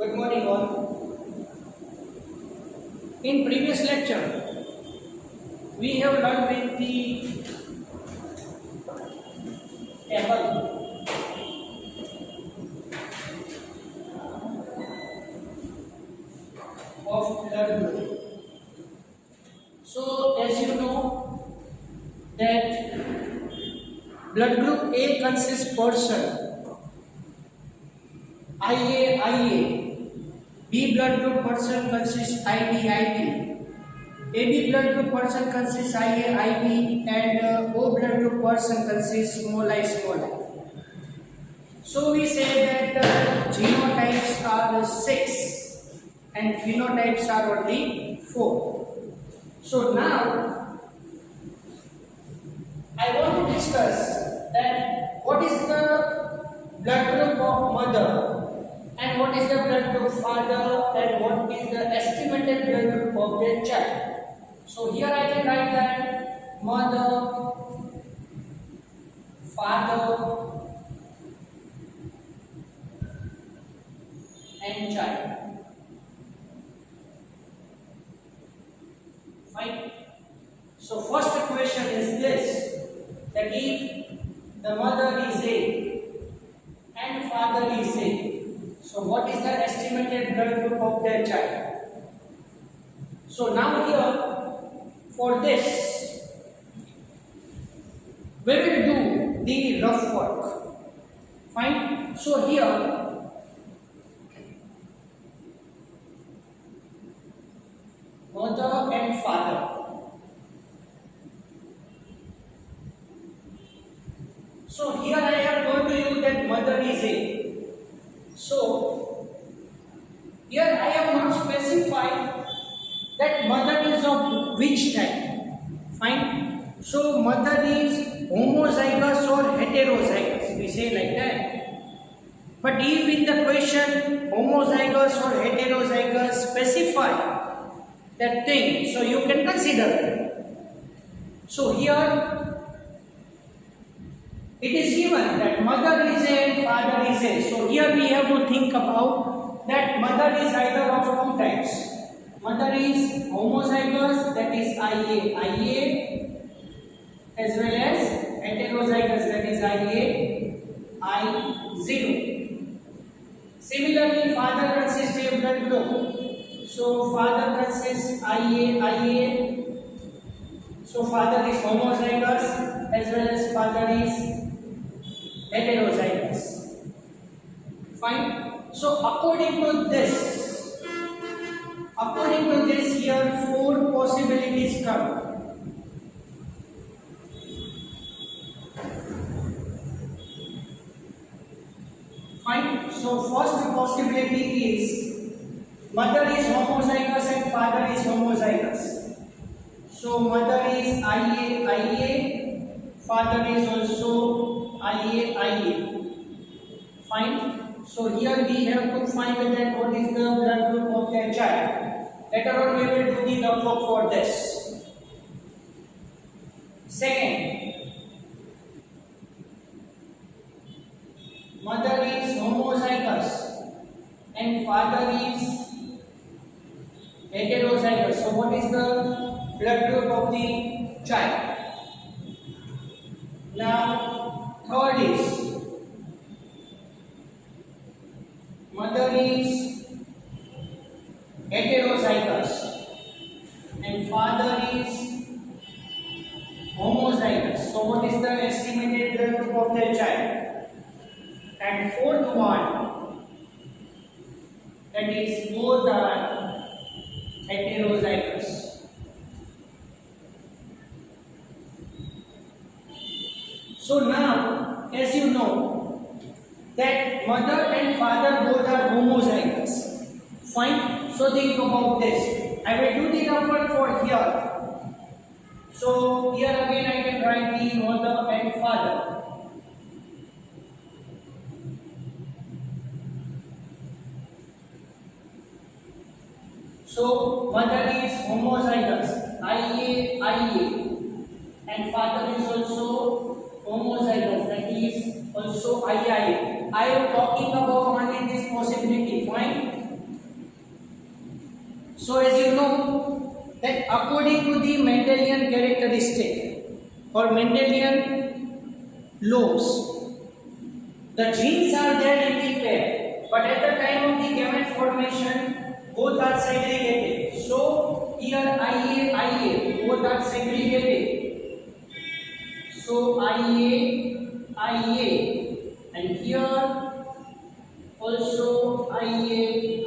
Good morning all. In previous lecture, we have learned with the table of blood group. So as you know that blood group A consists person IA, B blood group person consists IB, AB blood group person consists IB, and O blood group person consists i. So we say that genotypes are 6 and phenotypes are only 4. So now I want to discuss that what is the blood group of mother and what is the blood group father and what is the estimated blood group of their child. So here I can write that mother, father and child. Fine. So first equation is this, that if the mother is A and father is A, so what is the estimated blood group of their child? So now here for this we will do the rough work. Fine. So here mother and father. So here I have told to you that mother is A. So here I have not specified that mother is of which type. Fine. So mother is homozygous or heterozygous. We say like that. But if in the question homozygous or heterozygous specify that thing, so you can consider it. So here it is given that mother is A and father is A. So here we have to think about that mother is either of two types. Mother is homozygous, that is IA, as well as heterozygous, that is I0. Similarly, father consists of blood group. So father consists IA. So father is homozygous as well as father is heterozygous. Fine. So according to this here 4 possibilities come. Fine. So first possibility is mother is homozygous and father is homozygous. So mother is IA, father is also IA. Fine. So here we have to find that what is the blood group of their child. Later on we will do the work for this. Second, mother is homozygous and father is heterozygous. So what is the blood group of the child? Now third is mother is heterozygous and father is homozygous. So what is the estimated blood group of their child? And fourth one, that is both are heterozygous. So now, as you know, that mother and father both are homozygous. Fine. So think about this. I will do the number for here. So here again I can write the mother and father. So mother is homozygous, IA, and father is also homozygous, that is also II. I am talking about only this possibility. Fine. So as you know that according to the Mendelian characteristic or Mendelian laws, the genes are there in the pair, but at the time of the gamete formation, both are segregated. So here IA, both are segregated. So IA, and here also IA.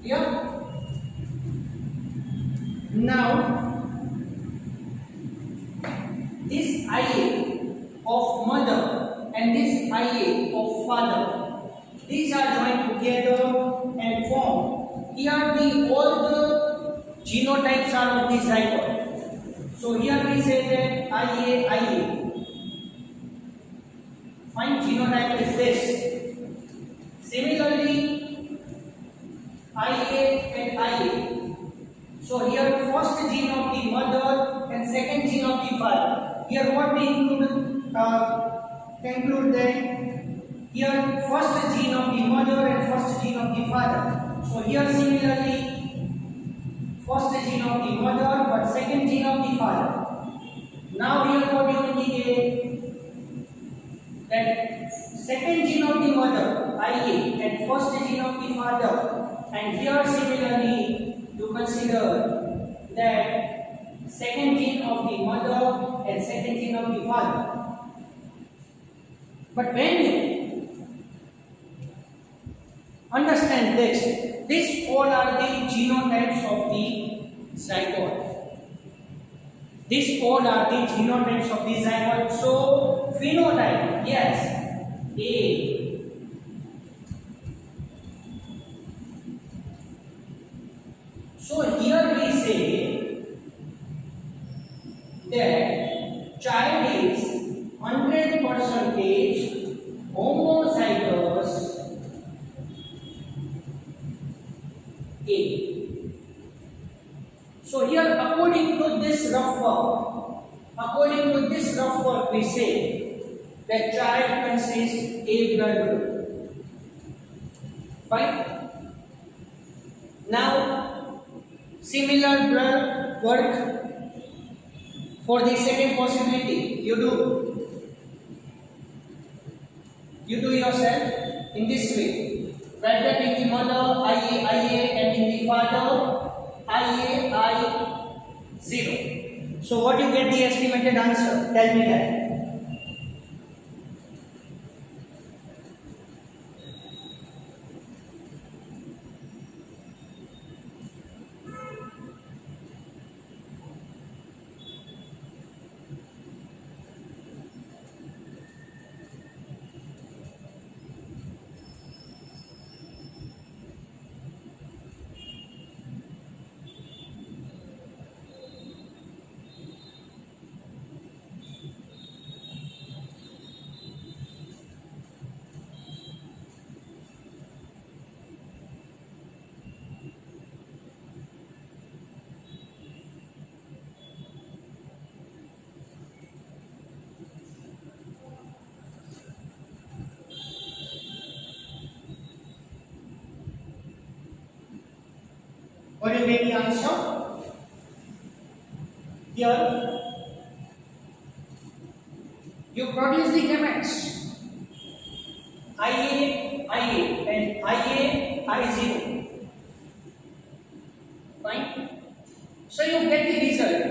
Yeah. Now this IA of mother and this IA of father, these are joined together and form. Here all the genotypes are of the zygote. So here we say that IA. Fine, genotype is this. Similarly, IA and IA. So here first gene of the mother and second gene of the father. Here what we include then here first gene of the mother and first gene of the father. So here similarly first gene of the mother but second gene of the father. Now here what you indicate that second gene of the mother IA and first gene of the father, and here similarly you consider that second gene of the mother and second gene of the father. But when you understand this, these all are the genotypes of the zygote. These all are the genotypes of the zygote. So phenotype, yes, A. So here we say that child is 100% homozygous A. So here according to this rough work we say that child consists A blood group. Fine. Now similar blood work for the second possibility you do yourself in this way. Write that in the mother IA and in the father IA 0. So what you get the estimated answer? Tell me that. What will be the answer? Here you produce the gametes IA and IA 0. Fine. So you get the result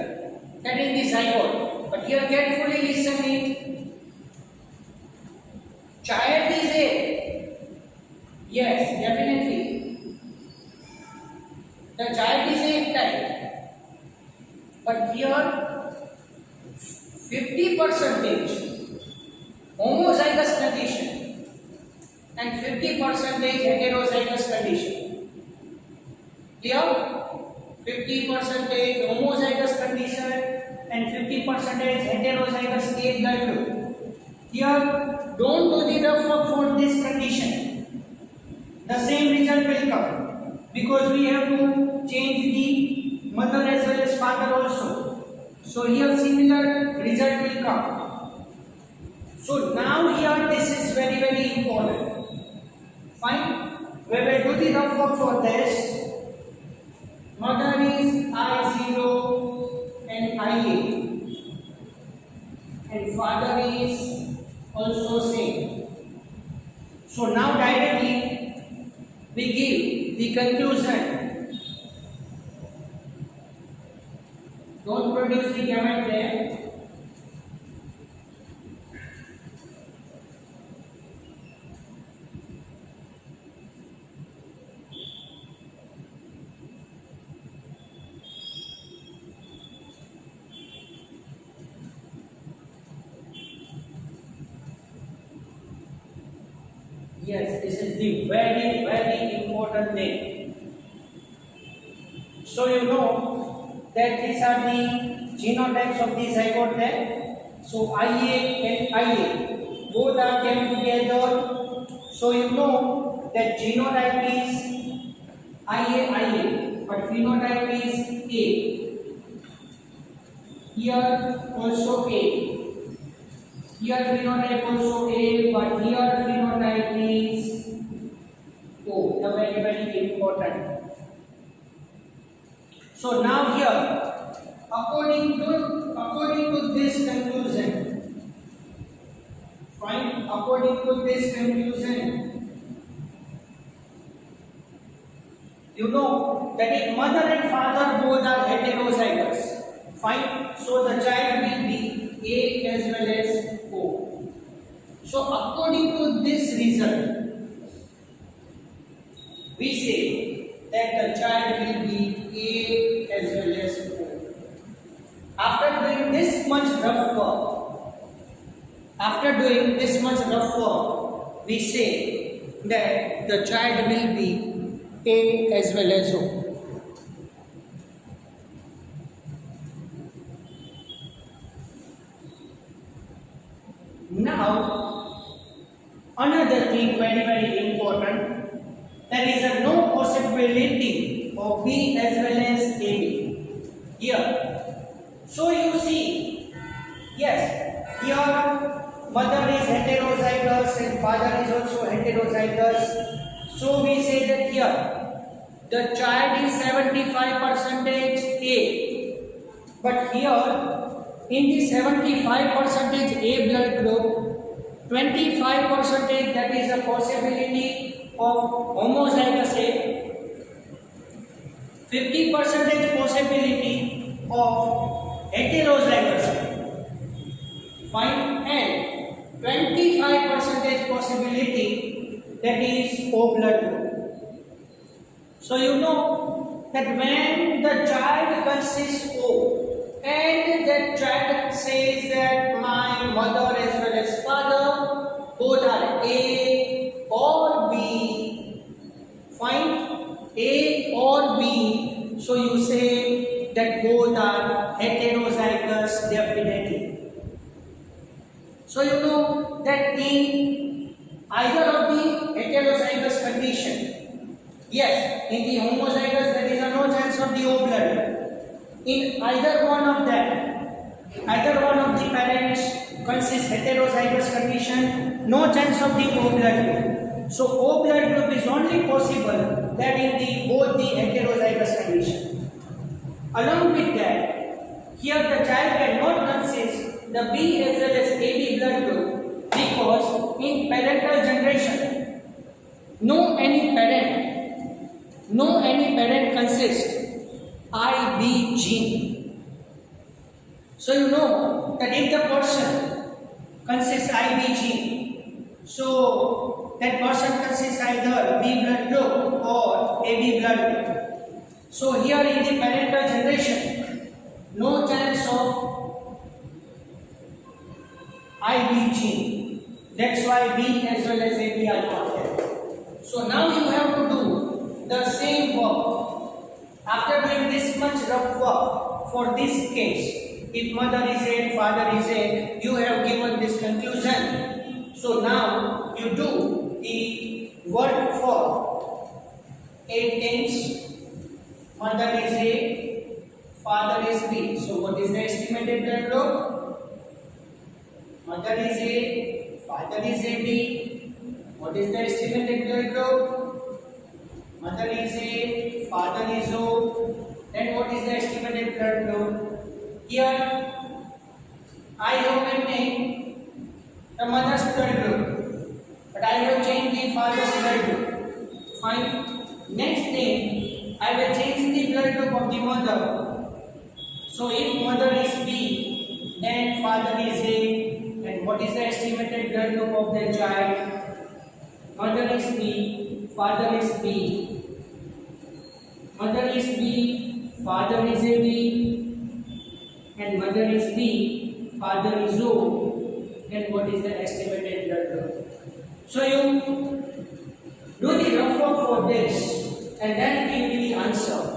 that in the zygote. But here carefully listen it. Child is A. Yes, definitely. The child is A type. But here 50% homozygous condition and 50% heterozygous condition. Clear? 50% homozygous condition and 50% heterozygous A blood group. Here, don't do the rough work for this condition. The same result will come because we have to change the mother as well as father also. So here similar result will come. So now here this is very important. Fine. We will do the rough work for this. Mother is I0 and IA. And father is also same. So now directly we give the conclusion. Don't produce the comment there. Yes, this is the very important thing. So you know that these are the genotypes of the zygote there. So IA and IA both are came together. So you know that genotype is IA, but phenotype is A. Here also A. Here phenotype also A, but here phenotype is O. The very important. So now here, according to this conclusion, fine. According to this conclusion, you know that if mother and father both are heterozygous, fine. So the child will be A as well as O. So according to this result, we say that the child will be A as well as O. After doing this much rough work, we say that the child will be A as well as O. Now, another thing very important, there is a no possibility of B as well as AB here. So you see, yes, here mother is heterozygous and father is also heterozygous. So we say that here the child is 75% A, but here in the 75% A blood group, 25% that is a possibility of homozygous A, 50% possibility of heterozygous A, fine, and 25% possibility that is O blood group. So you know that when the child consists O, and that child says that my mother as well as father both are A or B, fine, A or B, so you say that both are heterozygous definitely. So you know that in either of the heterozygous condition, yes, in the homozygous there is no chance of the O blood. In either one of the parents consists heterozygous condition, no chance of the O blood group. So O blood group is only possible that in both the heterozygous condition. Along with that, here the child cannot consist the B as well as AB blood group because in parental generation, no any parent consists IB gene. So you know that if the person consists IB gene, so that person consists either B blood group or AB blood group. So here in the parental generation, no chance of IB gene. That's why B as well as AB are not there. So now you have to do the same work. After doing this much rough work for this case, if mother is A and father is A, you have given this conclusion. So now you do the work for 8 things. Mother is A, father is B. So what is the estimated blood group? Mother is A, father is AB. What is the estimated blood group? Mother is A, father is O, estimated blood group. Here I have maintained the mother's blood group, but I have changed the father's blood group. Fine. Next thing, I will change the blood group of the mother. So if mother is B, then father is A. And what is the estimated blood group of the child? Mother is B, father is B. Mother is B, father is AB, and mother is B, father is O. Then what is the estimated blood group? So you do the rough work for this and then give me the answer.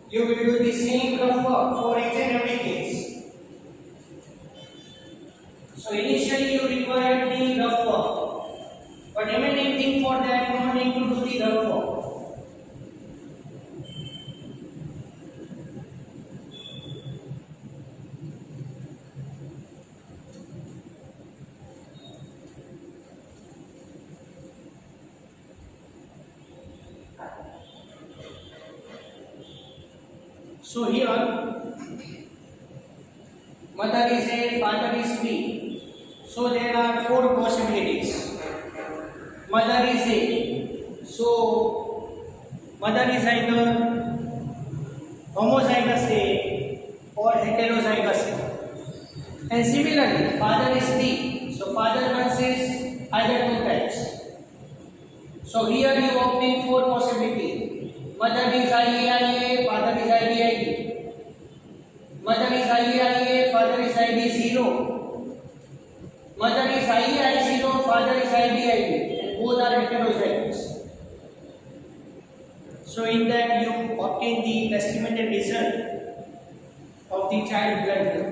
You will do the same rough work for each and every case. So initially you require the rough work, but remaining thing for that no need to do the rough work. So here, mother is A, father is B. So there are four possibilities. Mother is A. So mother is either homozygous A or heterozygous A. And similarly, father is B. So father consists either two types. So here you obtain four possibilities. Mother is IAIA, father is IBIB. Mother is IAIA, father is IB0. Mother is IAI0, father is IBIB. And both are heterozygous. So in that you obtain the estimated result of the child blood group.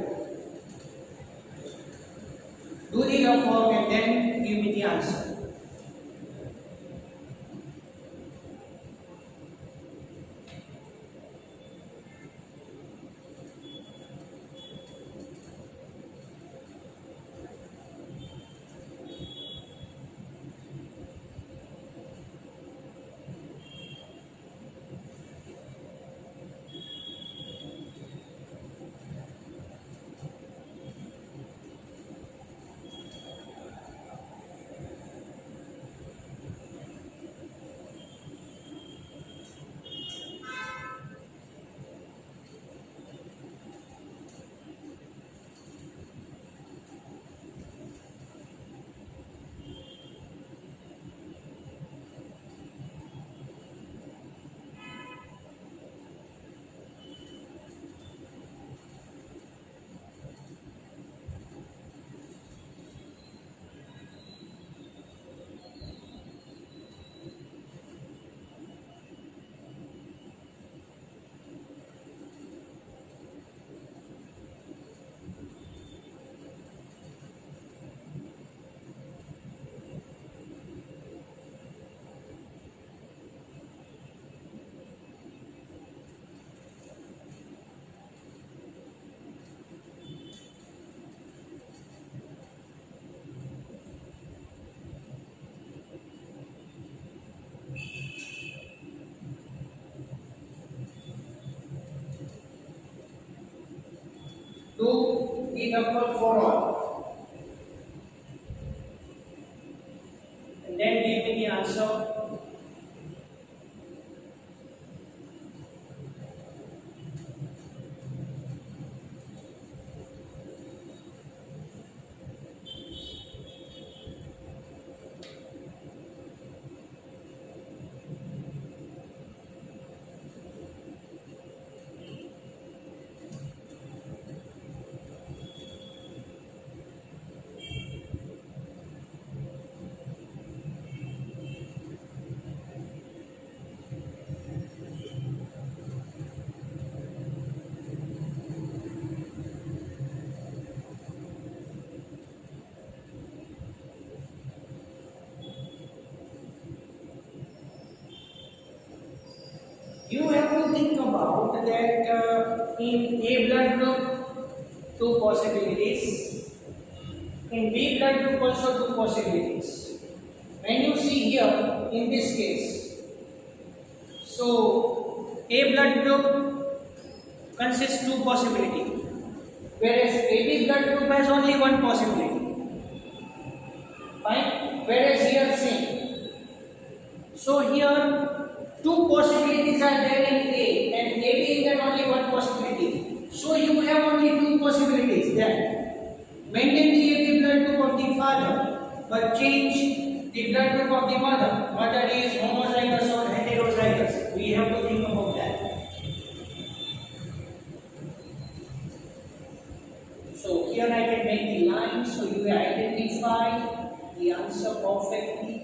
Do the rough work and then give me the answer. Do the number for all and then give me the answer. that in A blood group, two possibilities. In B blood group also two possibilities. When you see here, in this case, so A blood group consists two possibilities, whereas AB blood group has only one possibility. Fine. Whereas here same. So here two possibilities are there in A, and AB is only one possibility. So you have only two possibilities there. Maintain the AB blood group of the father, but change the blood group of the mother. Mother is homozygous or heterozygous. We have to think about that. So here I can make the line, so you will identify the answer perfectly.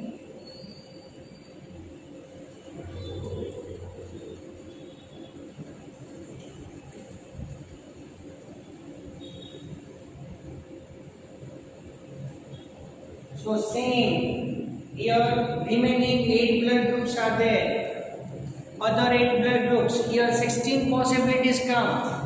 So same, here remaining 8 blood groups are there. Other 8 blood groups, here 16 possibilities come.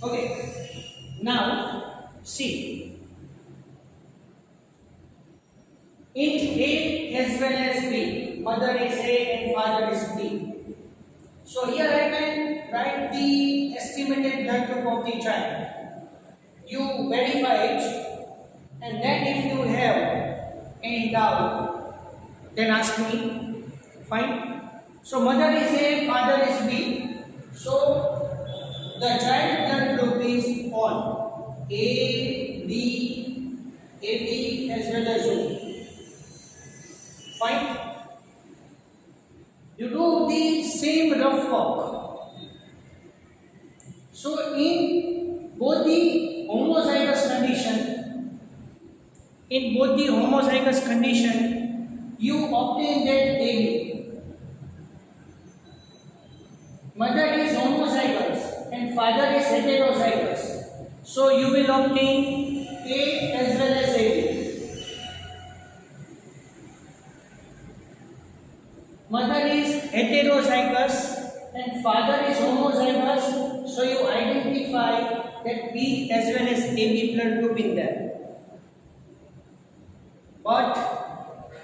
Okay, now see, in A as well as B, mother is A and father is B. So here I can write the estimated blood group of the child. You verify it, and then if you have any doubt, then ask me. Fine. So mother is A, father is B. So the child blood group is all A, B, AB as well as O. Fine. You do the same rough work. So in both the homozygous condition, you obtain that AB. Mother is homozygous and father is heterozygous. So you will obtain A as well as AB. Mother is heterozygous and father is homozygous, so you identify that B as well as AB blood group in there. But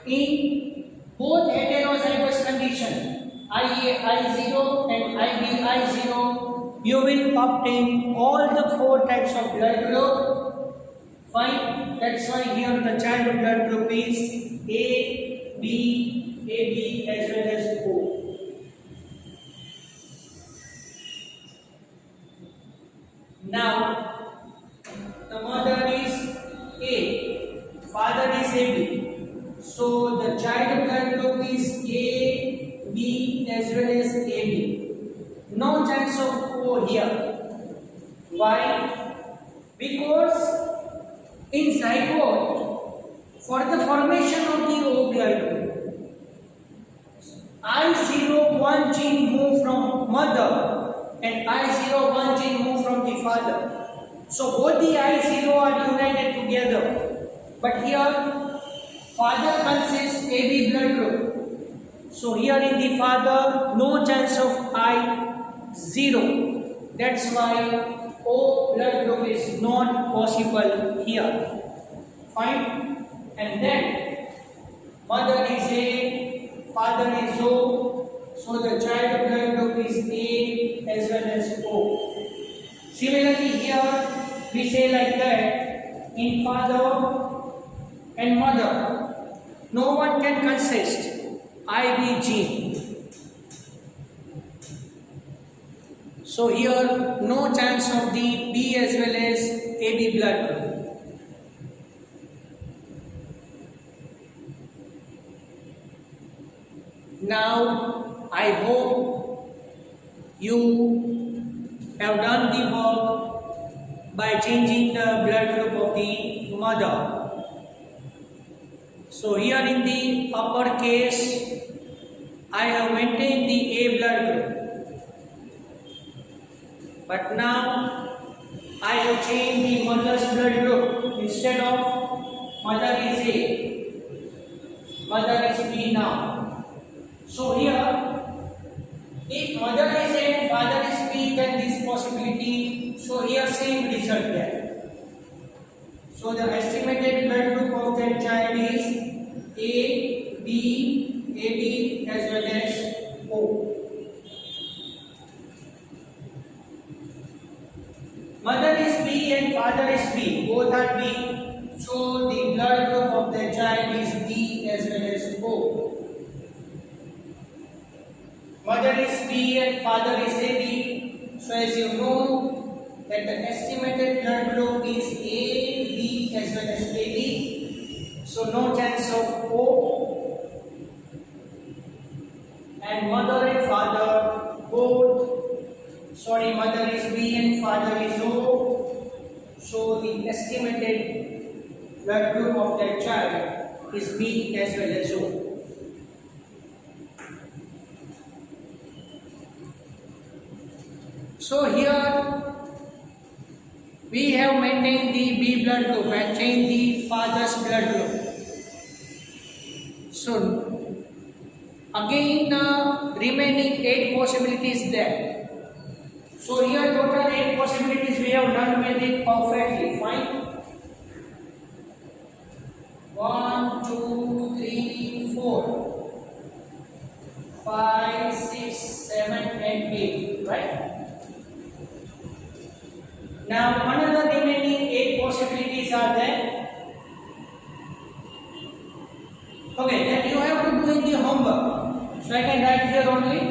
in both heterozygous condition, I0 and IBI0, you will obtain all the 4 types of blood group. Fine. That's why here the child blood group is A, B, AB as well as O. Now, the mother is A, father is AB. So the child blood group is A, O here. Why? Because in zygote, for the formation of the O blood group, I01 gene move from mother and I01 gene move from the father. So both the I0 are united together. But here, father consists AB blood group. So here in the father, no chance of I0. That's why O blood group is not possible here. Fine. And then mother is A, father is O. So the child blood group is A as well as O. Similarly here we say like that, in father and mother, no one can consist IB gene. So here no chance of the B as well as AB blood group. Now I hope you have done the work by changing the blood group of the mother. So here in the upper case, I have maintained the A blood group. But now I have changed the mother's blood group. Instead of mother is A, mother is B now. So here, if mother is A and father is B, then this possibility. So here same result there. So the estimated blood group of that child is A, B, AB as well as O. Mother is B and father is B. Both are B. So the blood group of the child is B as well as O. Mother is B and father is AB. So as you know that the estimated blood group is A, B as well as AB. So no chance of O. And mother and father both, mother is B and father is O. So the estimated blood group of that child is B as well as O. So here we have maintained the B blood group and changed the father's blood group. So again remaining 8 possibilities there. So here total 8 possibilities we have done with it perfectly. Fine. 1, 2, 3, 4, 5, 6, 7 and 8. Right? Now another remaining 8 possibilities are there. Okay, then you have to do in the homework. So I can write here only.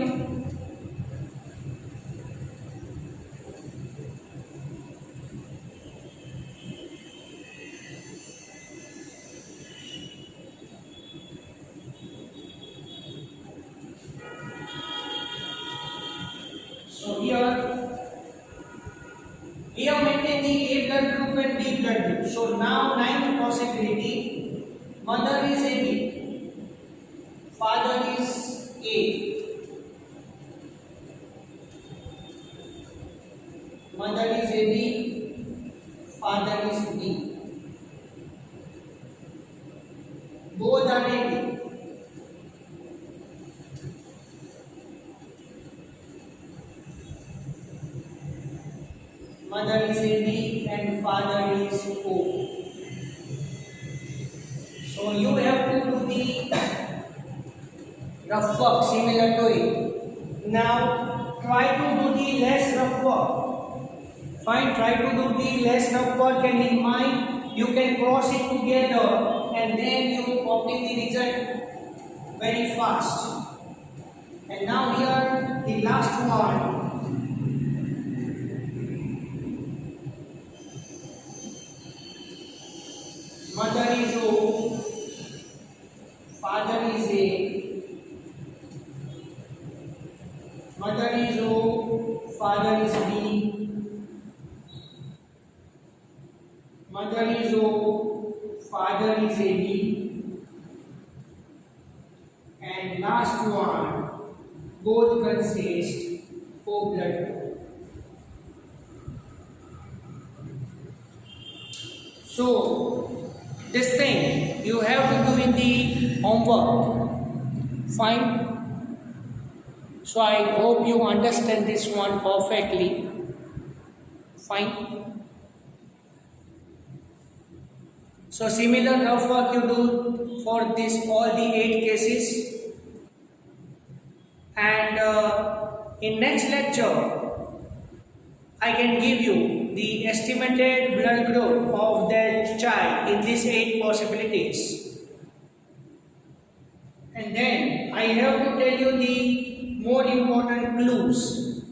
So here we have maintained the A blood group and B blood group. So now 9th possibility, mother is AB, father is A, mother is AB, father is B. Both are AB. Mother is AB and father is O. So you have to do the rough work similar to it. Now try to do the less rough work. Fine, try to do the less rough work, and in mind you can cross it together and then you copy the result very fast. And now here the last one. Mother is O, father is A, mother is O, father is B. mother is O, father is AB, and last one, both consist O blood group. So, this thing you have to do in the homework. Fine. So, I hope you understand this one perfectly. Fine. So, similar rough work you do for this all the 8 cases. And in next lecture, I can give you the estimated blood group of that child in these 8 possibilities. And then I have to tell you the more important clues.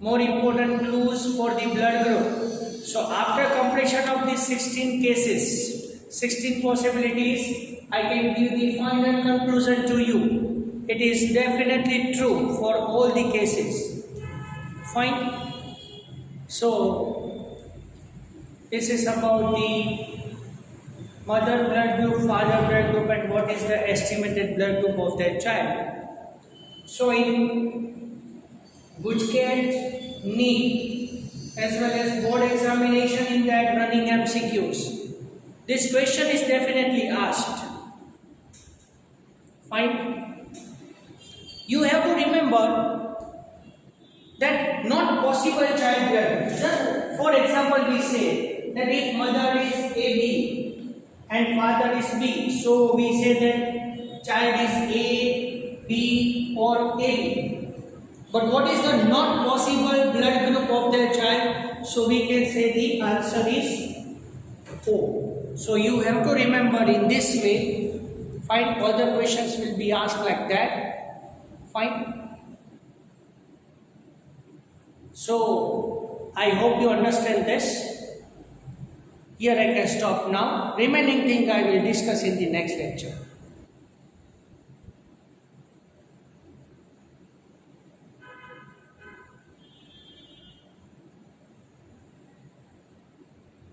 More important clues for the blood group. So after completion of these 16 cases, 16 possibilities, I can give the final conclusion to you. It is definitely true for all the cases. Fine. So this is about the mother blood group, father blood group, and what is the estimated blood group of their child. So in Gujket, NEET, as well as board examination in that running MCQs, this question is definitely asked. Fine. You have to remember that not possible child blood. Just for example, we say that if mother is AB and father is B, so we say that child is A, B or AB. But what is the not possible blood group of their child? So we can say the answer is O. So you have to remember in this way. Fine, all the questions will be asked like that. Fine. So I hope you understand this. Here I can stop now. Remaining thing I will discuss in the next lecture.